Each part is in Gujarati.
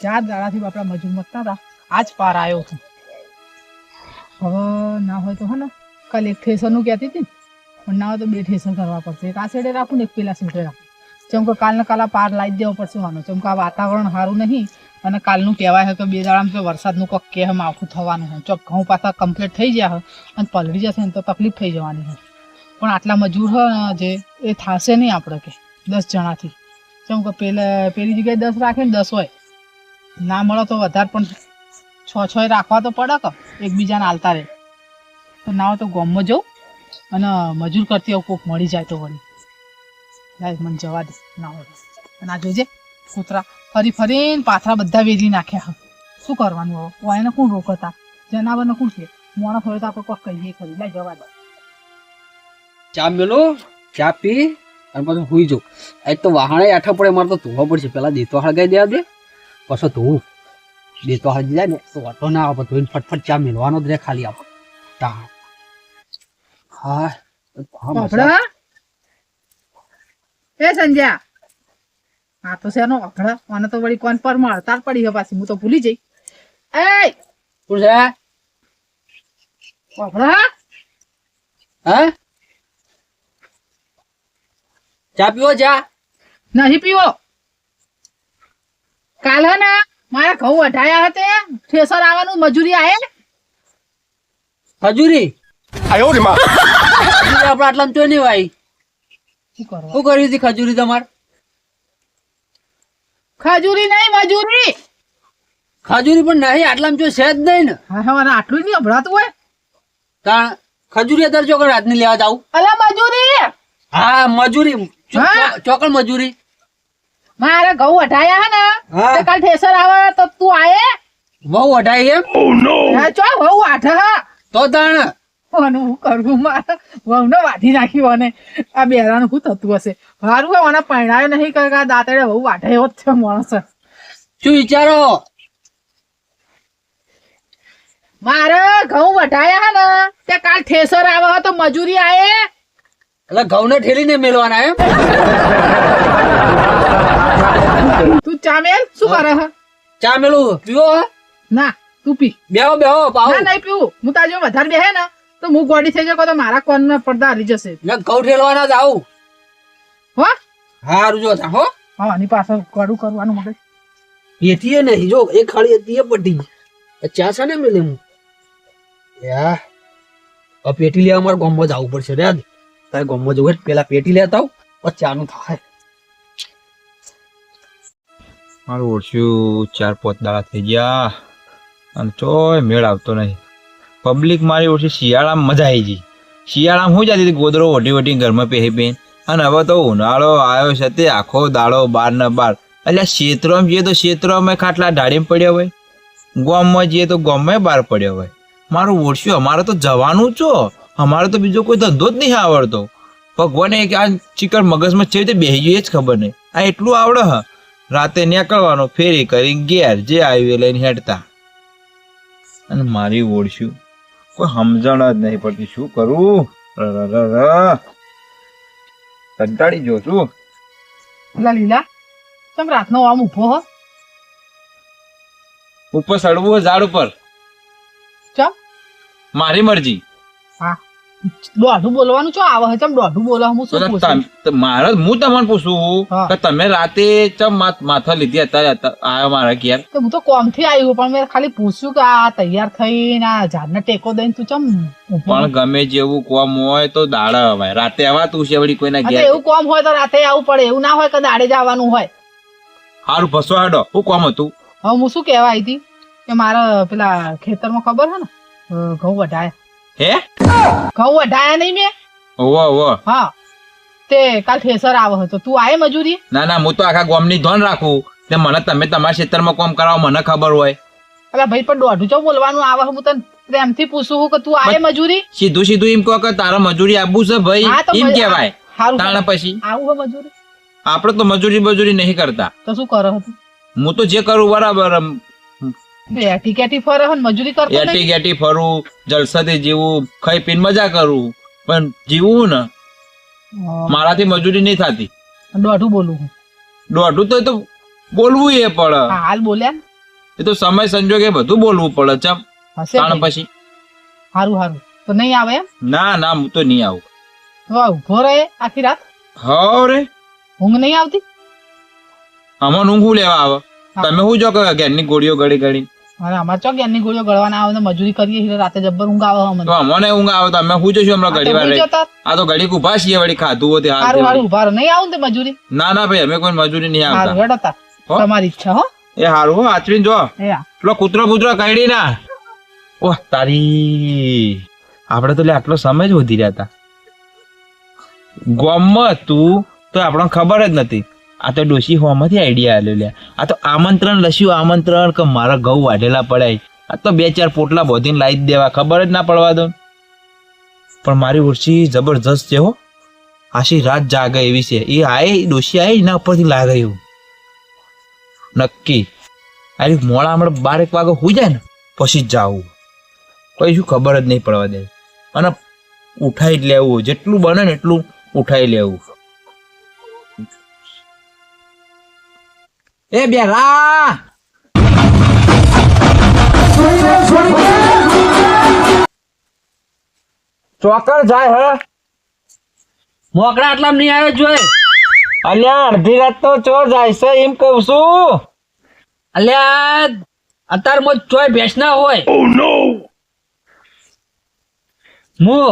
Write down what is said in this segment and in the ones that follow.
4 દાડાથી બાપડા મજૂર મતતા હતા, આજ પાર આવ્યો છું. હવે ના હોય તો હે ને કાલે એક ઠેસરનું કહેતી હતી, પણ ના હોય તો 2 ઠેસર કરવા પડશે. એક આ સાઈડે રાખું ને એક પેલા સાઈડે રાખું. જેમ કે કાલને કાલા પાર લાવી દેવો પડશે વાનો. જેમ કે આ વાતાવરણ સારું નહીં અને કાલનું કહેવાય છે કે 2 દાડામાં તો વરસાદનું કોક કે માવઠું થવાનું છે. ચોક ઘઉં પાછા કમ્પ્લીટ થઈ ગયા અને પલળી જશે ને તો તકલીફ થઈ જવાની છે. પણ આટલા મજૂર હોય ને જે એ થશે નહીં આપણે કે 10 જણાથી. જેમ કે પેલી જગ્યાએ 10 રાખે ને 10 હોય, ના મળે તો વધારે પણ 6 રાખવા તો પડે કે એકબીજાને હાલતા રહે. તો ના હોય તો ગામમાં જવું અને મજૂર કરતી આવું કોક મળી જાય તો વળી લાય મને જવા દે ના હોય. અને આ જોજે કૂતરા ફરીને પાથરા બધા વેરી નાખ્યા. શું કરવાનું હવે? એને કોણ રોકતા? જનાવરને કોણ છે? મોણસ હોય તો આપણે કોક કહીએ ખરી. લાય જવા દે. ચા મેલો, ચા પી અને પછી સુઈ જાઉં. આજ તો વાહણે આઠા પડે, મારે તો ધોવા પડશે. પેલા દેતો હળગાઈ દેવા દે, પછી ધોવું. દેતો હળગી જાય ને તો વાટો ના આવે, ધોઈને ફટફટ ચા મેળવાનો જ રહે ખાલી આપણે. હા અભડા એ સંજ્યા, હા તો શેનો અભડા? મને તો વળી કોણ પર મળતાર પડી હવે પાછી, હું તો ભૂલી જઈ. એ શું છે? અભડા હા ચા પીવો? ચા નહીં પીવો. કાલ હે ને મારા ઘઉં વઢાયા હતા, ઠેસર આવવાનું, મજૂરી આયે. ખજૂરી આપડે આટલામાં ચોય નહીં ભાઈ. શું કરવા? શું કર્યું હતી ખજૂરી તમારે? ખજૂરી નહીં, મજૂરી. ખજૂરી પણ નહીં, આટલામાં ચોય છે જ નહીં ને. હા હા, મને આટલું જ નહીં અભડાતું હોય. કારણ ખજૂરી અત્યારે ચોકડ રાતની લેવા જાવ. અલા મજૂરી. હા મજૂરી, હા? ચોકડ મજૂરી. મારે ઘઉં વઢાયા હે ને, હા. તો કાલ ઠેસર આવે તો તું આયે. બહુ વઢાઈ એમ? હા ચો ઘઉં વાઢે હા. તો તાણ હું કરું? મારે વહુને વાઢી નાખ્યું. અને આ બેરાનું શું થતું હશે? સારું હોય મને પરણાયો નહીં કે આ દાંતડે વહુ વાઢે એવો જ છે માણસ. શું વિચારો? મારે ઘઉં વઢાયા હે ને, તે કાલ ઠેસર આવે તો મજૂરી આયે. એટલે ઘઉંને ઠેલીને મેળવાના એમ? તું ચામેલ શું કરે હે? ચા મેલું પીવો? ના તું પી. બેહો બેહો પાવ. ના નહીં પીવું. હું તાજો વધારે બેહે ને તો હું ગોડી થઈ જાય તો મારા કોન પડદા હરી જશે. મેં ઘઉં ઠેલવાના જ આવું. હો હારું જો તા હો. હા આની પાછળ કડું કરવાનું મગજ. એથી નહીં જો, એક ખાલી હતી એ પટી ગઈ. ચા છે ને મેલે હું યા આ પેટી લેવા મારે ગામમાં જવું પડશે રે. તારે ગામમાં જવું પેલા પેટી લેતા આવ પછી ચાનું થાય. મારું ઓળખ્યું 4-5 દાડા થઈ ગયા અને ચોય મેળ આવતો નહીં. પબ્લિક મારી ઓળખી શિયાળામાં મજા આવી ગઈ. શિયાળામાં શું જતી હતી ગોદરો ઓઢી ઓઢી ઘરમાં પહેરી પહેન. અને હવે તો ઉનાળો આવ્યો છે તે આખો દાડો બાર ને બાર. એટલે ક્ષેત્રમાં જઈએ તો ક્ષેત્રમાં ખાટલા ઢાળીમાં પડ્યા હોય, ગામમાં જઈએ તો ગામમાં બહાર પડ્યા હોય. મારું ઓળખ્યું અમારે તો જવાનું છો, અમારે તો બીજો કોઈ ધંધો જ નહીં આવડતો. ભગવાને આ ચીકર મગજમાં છે તે બેસી ગઈ જ ખબર નહીં. આ એટલું આવડે હ, રાતે નીકળવાનો, ફેરી કરી ઘેર જે આવ્યું લઈને હેડતા. અને મારી ઓળખ્યું કોઈ સમજણ જ નહીં પડતી. શું કરું? કંટાળી જો છું. પેલા લીલા તમે રાતનો આમ ઉભો હો. ઉપર ચડવું ઝાડ ઉપર, ચમ મારી મરજી. હા દોઢું બોલવાનું છો આવે છે? ચમ દોઢું બોલો? હું શું પૂછું? મારે હું તમને પૂછું હા. કે તમે રાતે ચમ માથા લીધી અત્યારે આયા મારા ઘેર? તો હું તો કોમથી આવ્યું પણ મેં ખાલી પૂછ્યું કે આ તૈયાર થઈને આ ઝાડને ટેકો દઈને તું ચમ ઊભો? પણ ગમે જેવું કોમ હોય તો દાડા હવાય, રાતે આવા તું છે વળી કોઈના હા, તો ઘેર. એવું કોમ હોય તો રાતે આવવું પડે, એવું ના હોય કે દાડે જ આવવાનું હોય. હારું ભસવા હેડો. શું કોમ હતું? હવે હું શું કહેવા આવી હતી કે મારા પેલા ખેતરમાં ખબર છે ને ઘઉં વઢાયા. હે ઘઉં વઢાયા નહીં મેં? ઓવો ઓવો. હા તે કાલ ઠેસર આવે તો તું આય મજૂરી? ના ના, હું તો આખા ગામની ધોન રાખું. તે મને તમે તમારા ખેતરમાં કોમ કરાવો મને ખબર હોય. અલા ભાઈ પણ દોઢું ચો બોલવાનું આવે. હું તને પ્રેમથી પૂછું કે તું આય મજૂરી? સીધું સીધું એમ કહો કે તારા મજૂરી આપવું છે ભાઈ, હા, તો એમ ભાઈ, કહેવાય. હારું તાણે પછી આવું હે મજૂરી? આપણે તો મજૂરી નહીં કરતા. તો શું કરો હતું? હું તો જે કરું બરાબર, એટી કેટી ફરે હે ને મજૂરી કરતો નહીં? એટી ગેટી ફરું, જલસાથી જીવું, ખાઈ પીને મજા કરું, પણ જીવું ને મારાથી મજૂરી નહીં થતી. દોઢું બોલું હું. દોઢું તો બોલવું એ પડે. હા, હાલ બોલ્યા એ તો સમય સંજોગે બધું બોલવું પડે ચમ હશે તાણ ભાઈ. પછી હારું હારું તો નહીં આવે એમ ના ના હું તો નહીં આવું તો આ ઊભો રહે આખી રાત હા રે ઊંઘ નહીં આવતી આમાં ઊંઘ હું લેવા આવે તમે શું જો કે ઘેરની ગોળીઓ ગળી ગળી અરે અમારે ચોક એની ગોળીઓ ગળવાના આવે ને મજૂરી કરીએ છીએ રાતે જબ્બર ઊંઘ આવે અમને. તો અમને ઊંઘ આવે તો અમે શું જોઈશું હમણાં આ તો ઘડી વાર ઊંઘ રહી? જતા. આ તો ઘડીક ઉભા છીએ વળી ખાધું હોતે હાલ હારું તે હારું વળી. ઉભા રહો. નહીં આવું ને તે મજૂરી ના ના ભાઈ અમે કોઈ મજૂરી નહીં હારું આવતા હેડો તાર. હો? તમારી ઈચ્છા હો એ હારું હો આચરીને જો એ આ. પેલો કૂતરો કૂતરો કઈડી ના ઓહ તારી આપણે તો લે આટલો સમય જ વધી રહ્યા હતા ગોમમાં તું તો આપણને ખબર જ નથી આ તો ડોશી હોમાંથી આઈડિયા આલ્યો લે આ તો આમંત્રણ લસ્યું આમંત્રણ કે મારા ઘઉં વાઢેલા પડાય આ તો 2-4 પોટલા બોધીને લાવી જ દેવા ખબર જ ના પડવા દો પણ મારી ઉર્સી જબરજસ્ત છે હો આશી રાત જાગે એવી છે એ આય ડોશી આય એના ઉપરથી લાગે એવું નક્કી અરે મોડા હમણાં 12 વાગે હોઈ જાય ને પછી જ જાવું કઈ શું ખબર જ નહીં પડવા દે અને ઉઠાઈ જ લેવું જેટલું બને ને એટલું ઉઠાઈ લેવું એ બેરા ચોકર જાય હે મોકળા આટલા નહીં આવ્યો જોઈ અલ્યા અડધી રાત તો ચોર જાય છે એમ કહું છું અલ્યા અત્યારમાં ચોય ભેંસ ના હોય હું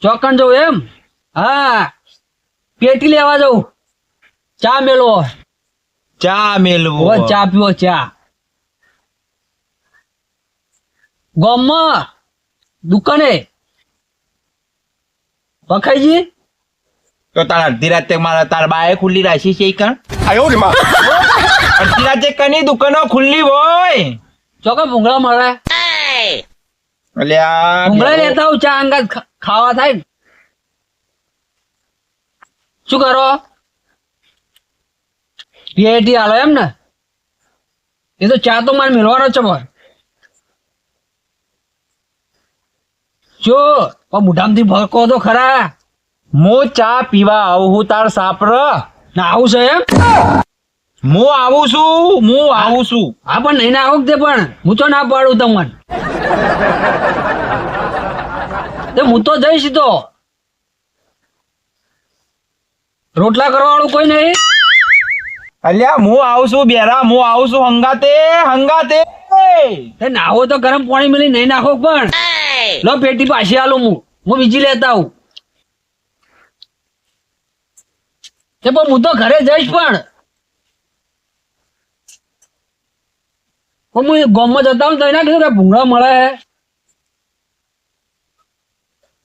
ચોકન જવું એમ હા પેટી લેવા જવું ચા મેલો ચા મેલવો હવે ચા પીવો ચા ગામમાં દુકાને વખાઈજી તો તાર અડધી રાતે મારા તાર બાએ ખુલ્લી રાખી છે કણ અડધી રાતે કની દુકાનો ખુલ્લી હોય ચોકન ભૂંગળા મળે અલ્યા ભૂંગળા લેતા હું ચા અંગાત ખાવા થાય ને. શું કરો પીઆઈટી હાલો એમ ને એ તો ચા તો મારે મેળવાનો છે મારે જો મુઢામથી ભડકો તો ખરા હું ચા પીવા આવું હું તાર સાપર ના આવું છે એમ હું આવું છું હા પણ નહીં ના આવું તે પણ હું તો ના પાડું તમને તે હું તો જઈશ તો રોટલા કરવા વાળું કોઈ નહીં અલ્યા હું આવું છું બેરા હું આવું છું હંગાતે તે નાહો તો ગરમ પાણી મેલી નહીં નાખો પણ લો પેટી પાછી આલું હું બીજી લેતા આવું તે પણ હું તો ઘરે જઈશ પણ હું ગામમાં જતા હું તો એના કીધું કે ભૂંગળા મળે હે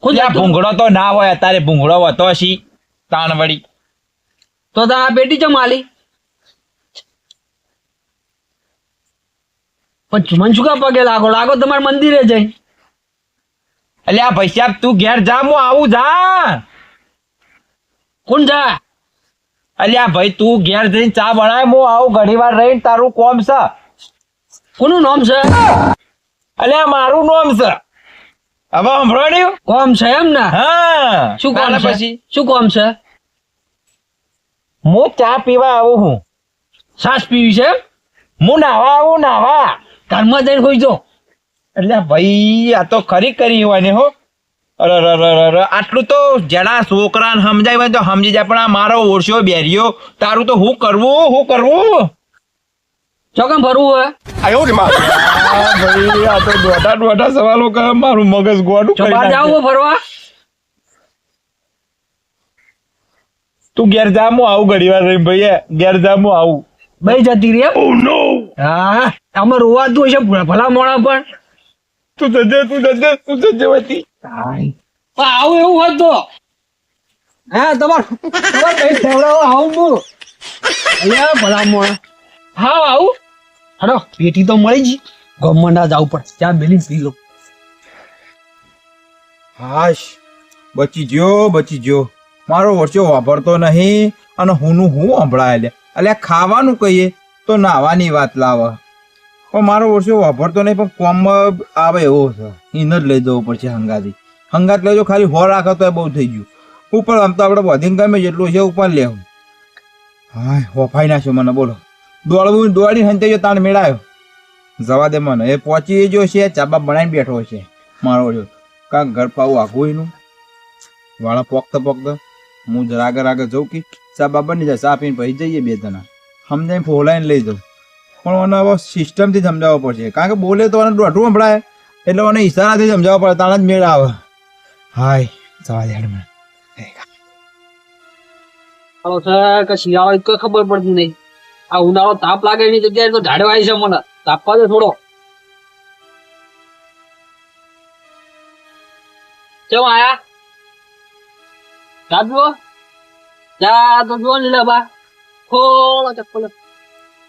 અલ્યા ભૂંગળો તો ના હોય અત્યારે ભૂંગળો હતો છી તાણ વળી તો તારા પેટી ચમ આલી પણ મને શું કા પગે લાગો તમારે મંદિરે જઈ અલ્યા ભાઈ સાહેબ તું ઘેર જા હું આવું જા કોણ જા અલ્યા ભાઈ તું ઘેર જઈને ચા બનાય હું આવું ઘણી વાર રહીને તારું કોમ છે કોનું નામ છે અલ્યા મારું નામ છે હવે સંભળાણ્યું કોમ છે એમ ને હા શું કોમ તારે છે પછી શું કોમ છે હું ચા પીવા આવું હું સાસ પીવી છે એમ હું નાવા આવું નાવા ઘરમાં જઈને હોઈ જો એટલે ભાઈ આ તો ખરી કરી હોય ને હો અરે આટલું તો જણા છોકરાને સમજાય હોય તો સમજી જાય પણ આ મારો ઓળશો બેરિયો તારું તો હું કરવું ચોકમ ફરવું હોય ભાઈ આ તો દોઢા સવાલો કરે મારું મગજ ગોડું જો બહાર જાવ ફરવા તું ઘેર જા હું આવું ઘડી વાર રહી ભાઈ ઘેર જા હું આવું ભાઈ જતી રે હા અમે રોવાતું હશે ભલા મોણા પણ તું જજે વતી પણ આવું એવું હોત તો હા તમારે કઈ ખવડાવો આવું હું અલ્યા ભલા મોણા હા આવું હડો પેટી તો મળી જ ગમમાં ના જવું પડે ત્યાં મેલી પી લો હાશ બચી ગયો મારો વર્ષો વાપરતો નહીં અને હું સંભળાય લે અલ્યા ખાવાનું કહીએ તો નાવાની વાત લાવે પણ મારો વર્ષો વાપરતો નહીં પણ કોમમાં આવે એવો છે એને જ લઈ જવું પડશે હંગાત લેજો ખાલી હો રાખો તો બહુ થઈ ગયું ઉપર આમ તો આપણે વધીને ગમે જેટલું છે ઉપર લેવું હા વફાઈ નાખ્યો મને બોલો દોડીને હંતે જો તાણ મેળાયો જવા દે મને એ પહોંચી જો છે ચાબા બનાવીને બેઠો છે મારો જો કાંક ઘર પાવું આઘું એનું વાળા પોકતા હું જરા આગળ જઉં કે ચાબા બની જાય ચા પીને પછી જઈએ બે જણા સમજાઈને ફોલાઈને લઈ જાઉં પણ મને હવે સિસ્ટમથી સમજાવવો પડશે કારણ કે બોલે તો એને દોઢું સંભળાય એટલે મને ઈશારાથી સમજાવવા પડે તાણે જ મેળ આવે હાય જવા દે મને ચાલો સર કે શિયાળો કોઈ ખબર પડતી નહીં આ ઉનાળો તાપ લાગે એની જગ્યાએ તો ઝાડવાય છે મને તાપવા દે થોડો કેમ આયા ચા પીવો ચા તો જો લીલા બા ખોળો ચપ્પલ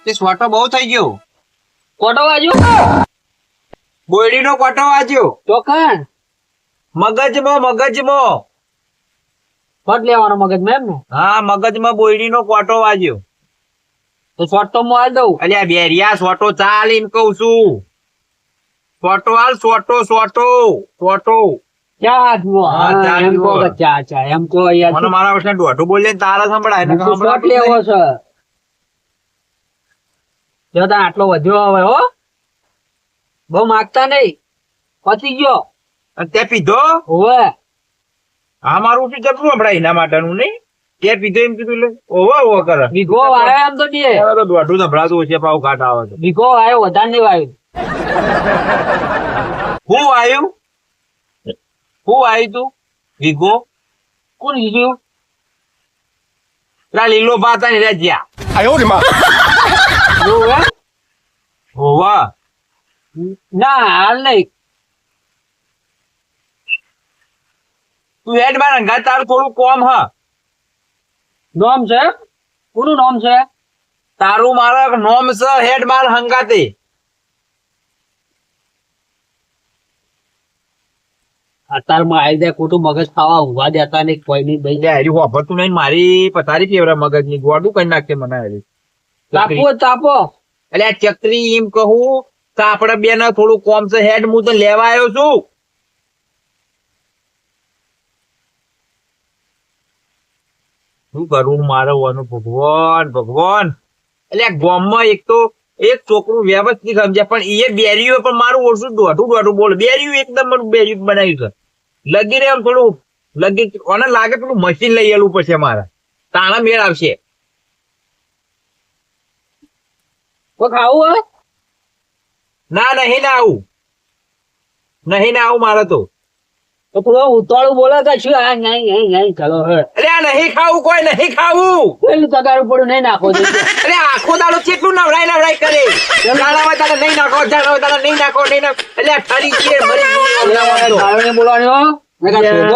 તે સ્વાટો બહુ થઈ ગયો કોટો વાજો બોયડીનો કોટો વાજ્યો ચોકણ મગજમાં ફટ લેવાનો મગજ મેમ ને હા મગજમાં બોયડીનો કોટો વાજ્યો તો શોર્ટ તો હું આલ દઉં અલ્યા બેરિયા સોટો ચાલ એમ કહું છું સોટો હાલ સોટો ચા પીવો હા, ચા એમ પીવો. કહો કે ચા એમ તો મને યાર મારા વર્ષે દોઢું બોલીએ ને તારા સંભળાય ને શોર્ટ લેવો છે જો તને આટલો વધ્યો હવે હો બહુ માગતા નહીં પતી ગયો તે પીધો હોવે આ મારું શું જબરું સંભળાય એના માટેનું નહીં તે પીધો એમ કીધું એટલે ઓવો કરે વીઘો આવ્યો એમ તો બે હવે તો દોઢું સંભળાતું છે પાવ ઘાટ આવે છે વીઘો આવ્યો વધારે નહીં આવ્યું હું આવ્યું તું વિગો કોણ લીધું પેલા લીલો ભાત ને રે જ્યાં એવું હે? હોવા ના હાલ નહીં તું હેડ માં રંગા તારું થોડું કોમ હ નોમ છે કોનું નામ છે તારું મારા નોમ છે હેડ માર હંગાતે અત્યારમાં આવી જાય ખોટું મગજ ખાવા ઉભા દેતા નહીં કોઈ નહીં ભાઈ એટલે હરી વાપરતું નહીં મારી પથારી કેવરા મગજ ની ગોડું કઈ નાખે મને હરી તાપો એટલે આ ચકરી એમ કહું તો આપડે બે ના થોડું કોમ છે હેડ હું તો લેવા આવ્યો છું શું કરું મારે વાનું ભગવાન એટલે આ ગામમાં એક તો એક છોકરું વ્યવસ્થિત સમજ્યા પણ એ બેરીઓ પણ મારું ઓછું દોઢું બોલ બેરીઓ એકદમ મારું બેરીઓ બનાવ્યું છે લગી રે આમ થોડું લગી અને લાગે પેલું મશીન લઈ આવું પડશે મારે તાણા મેળ આવશે કોઈ ખાવું હે ના નહીં ના આવું મારે તો તો થોડો ઉતાળું બોલે કે શું આ નહીં ચાલો હે અરે આ નહીં ખાવું કોઈ નહીં ખાવું પેલું તગારું પડ્યું નહીં નાખો અરે આખો દાડો કેટલું નવરાય કરે દાડામાં તારે નહીં નાખો તારે નહીં નાખો એટલે આ ઠરી ગયે મરી ગયું બોલવાનો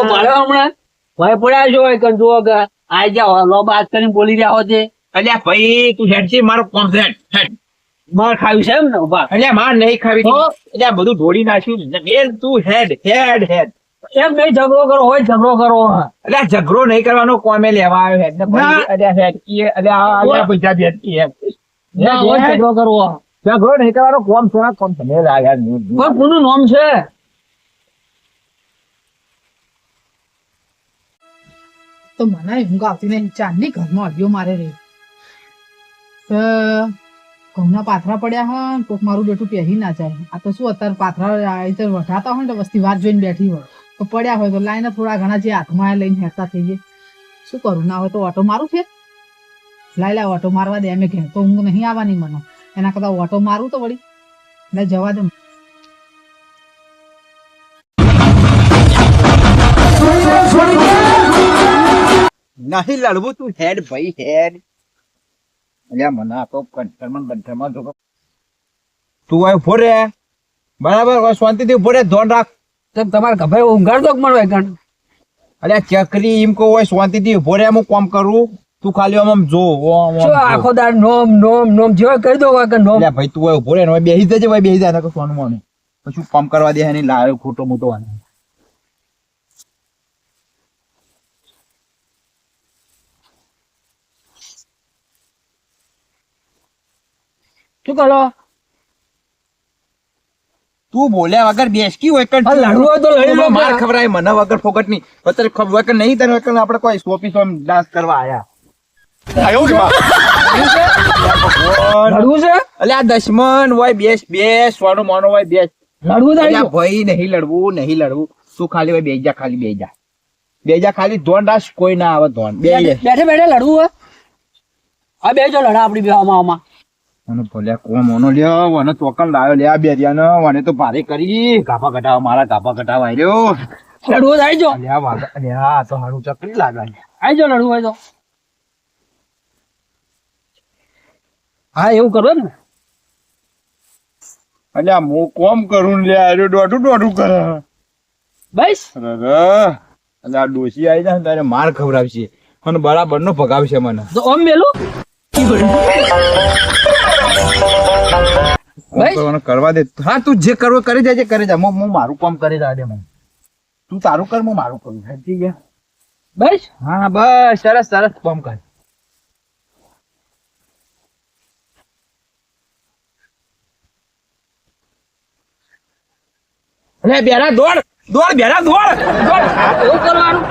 માર્યો હમણાં ભાઈ પડ્યા છો કે જુઓ કે આ જાઓ લો બાત કરીને બોલી રહ્યા હો છે અલ્યા ભાઈ તું હેડ છે મારો કોમ હેડ માર ખાવી છે એમ ને ઉભા અલ્યા માર નહીં ખાવી એટલે આ બધું ઢોળી નાખ્યું બેન તું હેડ એમ નહીં ઝઘડો કરો હોય ઝઘડો કરો એટલે આ ઝઘડો નહીં કરવાનો કોમે લેવા આવ્યો હેડ ને અલ્યા હેડ કી અલ્યા પૈસા દે કી હેડ ના હોય ઝઘડો કરવો ઝઘડો નહીં કરવાનો કોમ છે લે યાર પણ કોનું નામ છે તો મને ઊંઘ આવતી નહીં ચાંદની ઘરમાં અડ્યો મારે રે ઘઉંના પાથરા પડ્યા હોય ને કોક મારું બેટું પહેરી ના જાય આ તો શું અત્યારે પાથરા વઢાતા હોય ને તો વસ્તી વાત જોઈને બેઠી હોય તો પડ્યા હોય તો લાઈને થોડા ઘણા જે હાથમાં લઈને હેરતા થઈ જાય શું કરું ના હોય તો ઓટો મારું છે લાય ઓટો મારવા દે એમ ઘેર તો ઊંઘ નહીં આવવાની મને એના કરતા ઓટો મારું તો વળી લઈ જવા દે નહીં લડવું તું હેડ ભાઈ હેડ અલ્યા મને આપો કંઠરમાં જો તું આ ઉભો રે બરાબર શાંતિથી ઉભો રે ધોન રાખ તમારે ગભાઈ ઊંઘાડ દો મળો એકણ અલ્યા ચકરી એમ કહું હોય શાંતિથી ઉભો રે હું કામ કરું તું ખાલી આમ જો શું આખો દાડ નોમ જેવો કરી દો કે નોમ અલ્યા ભાઈ તું ઉભો રે બેસી જજે ભાઈ બેસી જાય કે સોનું મને પછી કામ કરવા દે નહીં લાવ્યો ખોટો મોટો વાને શું કરો તું બોલ્યા વગર બેસકી હોય કે લડવું હોય તો લડી લો માર ખવરાય મને વગર ફોકટ ની અત્યારે ખબર નહીં તને આપણે કોઈ સોપી ડાન્સ કરવા આયા લડવું છે અલ્યા દશમન હોય બેસ બેસ સોનો મોનો હોય બેસ લડવું થાય અલ્યા ભાઈ નહીં લડવું તું ખાલી હોય બેજા ખાલી ધોન રાખ કોઈ ના આવે ધોન બેઠે બેઠે લડવું હોય આ બે જો લડા આપડી બે આમાં મને ભોલ્યા કોમ મોનો લ્યો મને તોકન લાવ્યો લે આ બેરિયાનો મને તો ભારે કરી ગાભા કટાવા મારા ગાભા કટાવા આવ્યો લડવું થાય જો અલ્યા વાગા અલ્યા આ તો હારું ચકરી લાગે આઈ જો લડવું હોય તો હા એવું કરો ને અલ્યા હું કોમ કરું લે આર્યો દોઢું કરે બસ અલ્યા ડોસી આવી જાય ને તારે માર ખવડાવશે અને બરાબર નો ભગાવશે મને તો ઓમ મેલું કરવા દે હા તું જે કરવું કરી દેજે કરી જા હું મારું કામ કરી જા દે મને તું તારું કર હું મારું કરું સમજી ગયા બસ હા બસ સરસ કામ કર અરે બેરા દોડ બેરા દોડ એવું કરવાનું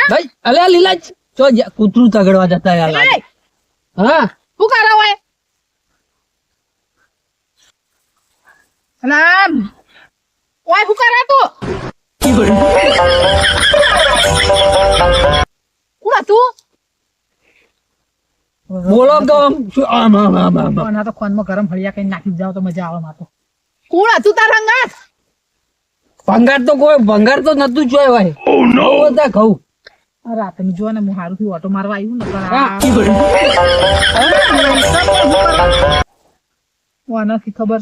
ભાઈ અલે લીલા ચો કૂતરું તગડવા જતા યાર લાગે. હા શું કરો હોય અલામ ઓય શું કરે તું કોણ તું બોલો તો આમ ના તો ખોનમાં ગરમ હળિયા કઈ નાખી જાવ તો મજા આવે માતો કોણ હતું તાર રંગાત ભંગાર તો કોઈ ભંગાર તો નતું જોય ભાઈ બધા ઘઉં અરે તમે જો ને હું હારું થી ઓટો મારવા આવ્યું ને નથી ખબર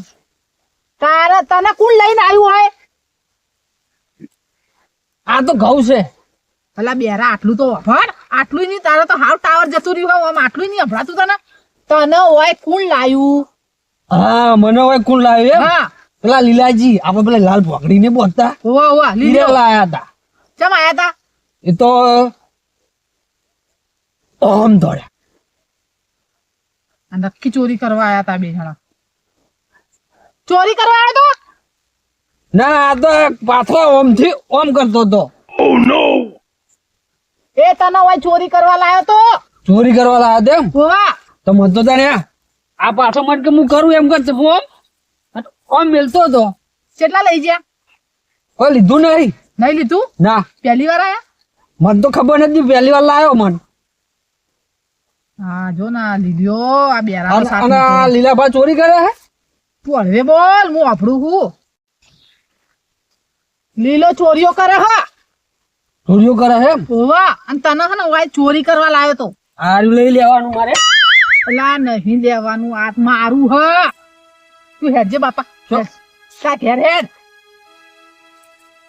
તારે તને કોણ લઈને આવ્યું હોય આ તો ઘઉં છે ભલા બેરા આટલું તો અભર આટલું નહીં તારે તો હાવ ટાવર જતું રહ્યું હોય આમ આટલું નહીં અભરાતું તને હોય કોણ લાયું હા મને હવે કોણ લાવ્યું એમ હા પેલા લીલાજી આપણે પેલા લાલ ભોગડી ને બોલતા વાહ વાહ લીલો લાયા હતા ચમ આયા તા એ તો ઓમ દોડ્યા આ નક્કી ચોરી કરવા આયા તા બે જણા ચોરી કરવા આયા તો ના આ તો પાછો ઓમ થી ઓમ કરતો હતો એ તને હોય ચોરી કરવા લાયો તો ચોરી કરવા લાયા હતા એમ વાહ તો મત તો તને આ પાછો મત કે હું કરું એમ કરતો ઓમ ઓમ મેલતો હતો કેટલા લઈ ગયા કોઈ લીધું નહીં નહીં લીધું ના પહેલી વાર આયા મને તો ખબર નથી પહેલી વાર લાયો મન હા જો ના લીધો આ બેરા અને આ લીલાભા ચોરી કરે હે તું હળવે બોલ હું આપણું હું લીલો ચોરીઓ કરે હા ચોરીઓ કરે હે એમ વાહ અને તને હે ને વાય ચોરી કરવા લાયો તો આર્યું લઈ લેવાનું મારે પેલા નહીં લેવાનું આ મારું હ તું હેડજે બાપા કા ઘેર હેડ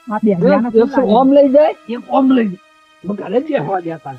આ બે એક ઓમ લઈ જાય એક ઓમ લઈ જાય ઘરે જ હવા દેતા